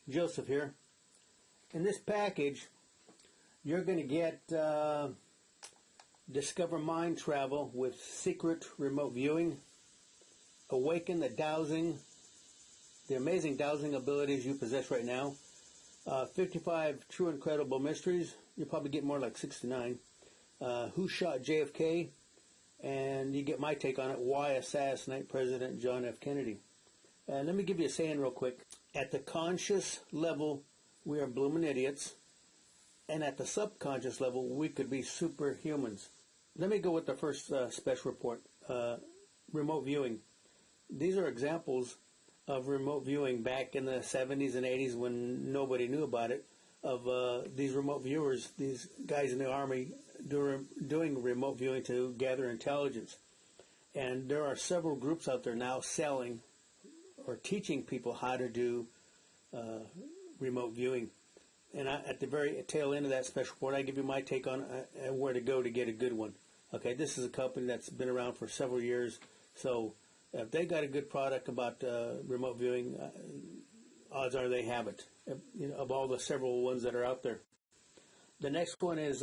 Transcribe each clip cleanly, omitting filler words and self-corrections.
Joseph here. In this package, you're going to get Discover Mind Travel with Secret Remote Viewing, Awaken the Dowsing, the amazing dowsing abilities you possess right now, 55 True Incredible Mysteries, you'll probably get more like 69, Who Shot JFK, and you get my take on it, Why Assassinate President John F. Kennedy. Let me give you a saying real quick. At the conscious level, we are blooming idiots, and at the subconscious level, we could be superhumans. Let me go with the first special report, remote viewing. These are examples of remote viewing back in the 70s and 80s when nobody knew about it, of these remote viewers, these guys in the Army doing remote viewing to gather intelligence. And there are several groups out there now selling or teaching people how to do remote viewing. And at the very tail end of that special report, I give you my take on where to go to get a good one. Okay, this is a company that's been around for several years, so if they got a good product about remote viewing, odds are they have it, of all the several ones that are out there. The next one is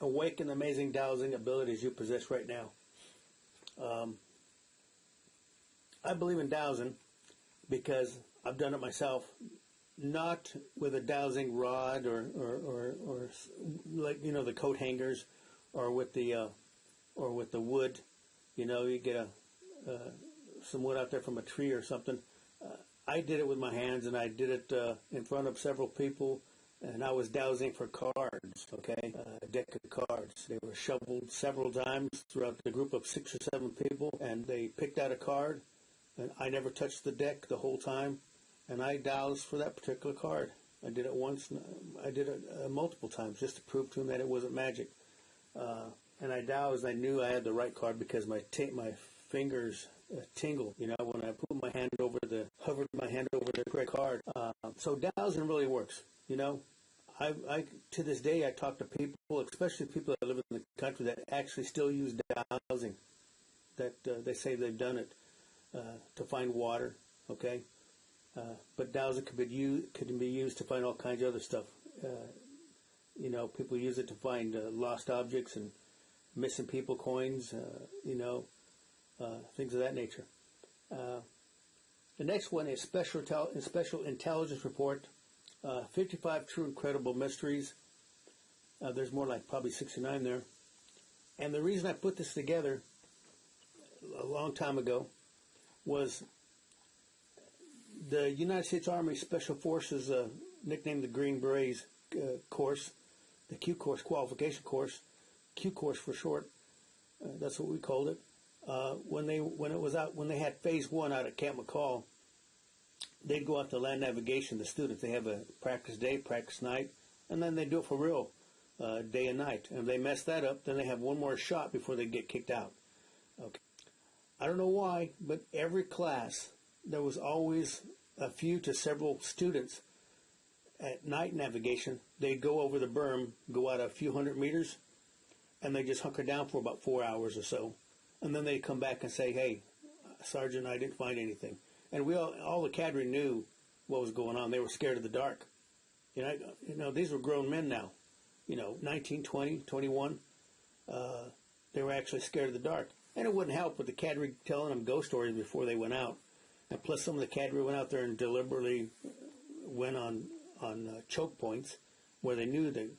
Awaken the Amazing Dowsing Abilities You Possess Right Now. I believe in dowsing because I've done it myself, not with a dowsing rod or like the coat hangers, or with the wood. You get some wood out there from a tree or something. I did it with my hands, and I did it in front of several people, and I was dowsing for cards. Okay, a deck of cards. They were shuffled several times throughout the group of 6 or 7 people, and they picked out a card. And I never touched the deck the whole time, and I dowsed for that particular card. I did it once, I did it multiple times just to prove to them that it wasn't magic. And I dowsed, I knew I had the right card because my fingers tingled, when I hovered my hand over the correct card. So dowsing really works, I to this day I talk to people, especially people that live in the country, that actually still use dowsing, that they say they've done it to find water, okay? But dowsing could be used to find all kinds of other stuff. People use it to find lost objects and missing people, coins, things of that nature. The next one is Special Intelligence Report, 55 True Incredible Mysteries. There's more like probably 69 there. And the reason I put this together a long time ago was the United States Army Special Forces, nicknamed the Green Berets course, the Q course, qualification course, Q course for short. That's what we called it. When they had Phase 1 out at Camp McCall, they'd go out to land navigation. The students, they have a practice day, practice night, and then they do it for real, day and night. And if they mess that up, then they have one more shot before they get kicked out. Okay. I don't know why, but every class, there was always a few to several students at night navigation. They'd go over the berm, go out a few hundred meters, and they just hunker down for about 4 hours or so. And then they'd come back and say, "Hey, Sergeant, I didn't find anything." And all the cadre knew what was going on. They were scared of the dark. These were grown men now, 19, 20, 21. They were actually scared of the dark. And it wouldn't help with the cadre telling them ghost stories before they went out. And plus, some of the cadre went out there and deliberately went on choke points where they knew the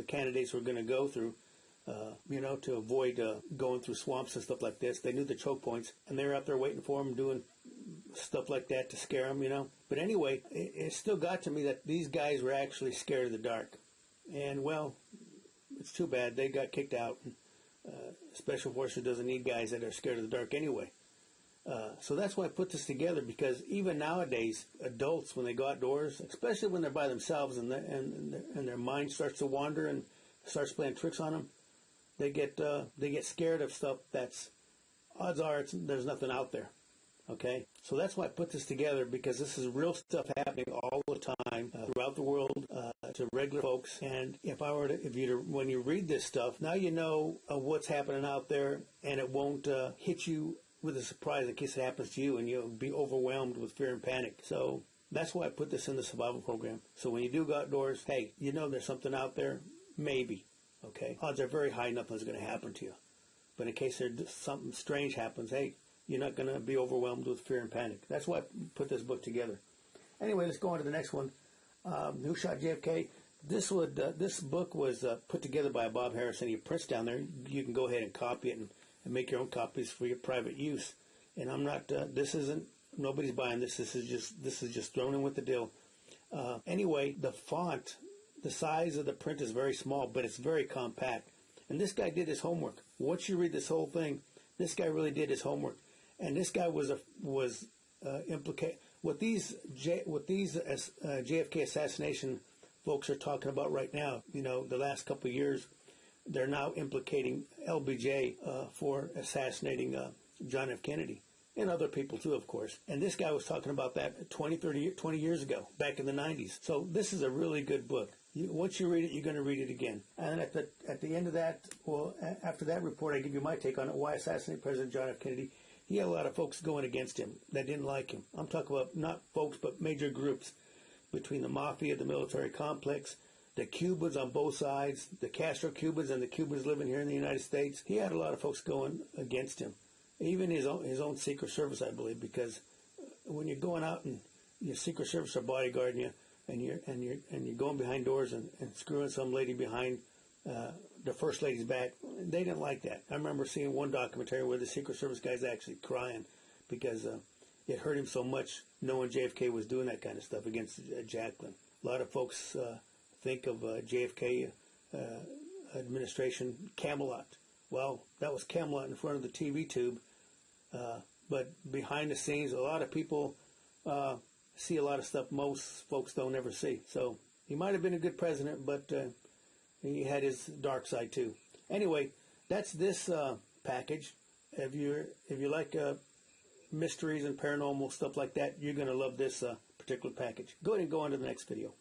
candidates were going to go through, to avoid going through swamps and stuff like this. They knew the choke points, and they were out there waiting for them, doing stuff like that to scare them, But anyway, it still got to me that these guys were actually scared of the dark. And, well, it's too bad. They got kicked out. Special Forces doesn't need guys that are scared of the dark anyway. So that's why I put this together, because even nowadays, adults, when they go outdoors, especially when they're by themselves and their mind starts to wander and starts playing tricks on them, they get scared of stuff that's, odds are there's nothing out there. Okay, so that's why I put this together, because this is real stuff happening all the time throughout the world to regular folks. And when you read this stuff, now you know what's happening out there, and it won't hit you with a surprise in case it happens to you, and you'll be overwhelmed with fear and panic. So That's why I put this in the survival program. So when you do go outdoors, hey, you know there's something out there, maybe, okay? Odds are very high nothing's going to happen to you. But in case there's something strange happens, hey, you're not going to be overwhelmed with fear and panic. That's why I put this book together. Anyway, let's go on to the next one. Who Shot JFK? This book was put together by Bob Harris, and he prints down there. You can go ahead and copy it and make your own copies for your private use. And I'm not. Nobody's buying this. This is just thrown in with the deal. Anyway, the font, the size of the print is very small, but it's very compact. And this guy did his homework. Once you read this whole thing, this guy really did his homework. And this guy was implicated. What these JFK assassination folks are talking about right now, the last couple of years, they're now implicating LBJ for assassinating John F. Kennedy. And other people too, of course. And this guy was talking about that 20 years ago, back in the 90s. So this is a really good book. Once you read it, you're going to read it again. And at the end of that, after that report, I give you my take on it, why assassinate President John F. Kennedy. He had a lot of folks going against him that didn't like him. I'm talking about not folks, but major groups between the mafia, the military complex, the Cubans on both sides, the Castro Cubans and the Cubans living here in the United States. He had a lot of folks going against him. Even his own Secret Service, I believe, because when you're going out and your Secret Service are bodyguarding you, and you're going behind doors and screwing some lady behind the first lady's back, they didn't like that. I remember seeing one documentary where the Secret Service guy's actually crying because it hurt him so much knowing JFK was doing that kind of stuff against Jacqueline. A lot of folks think of JFK administration Camelot. Well, that was Camelot in front of the TV tube. But behind the scenes, a lot of people see a lot of stuff most folks don't ever see. So he might have been a good president, but he had his dark side too. Anyway, that's this package. If you like mysteries and paranormal stuff like that, you're going to love this particular package. Go ahead and go on to the next video.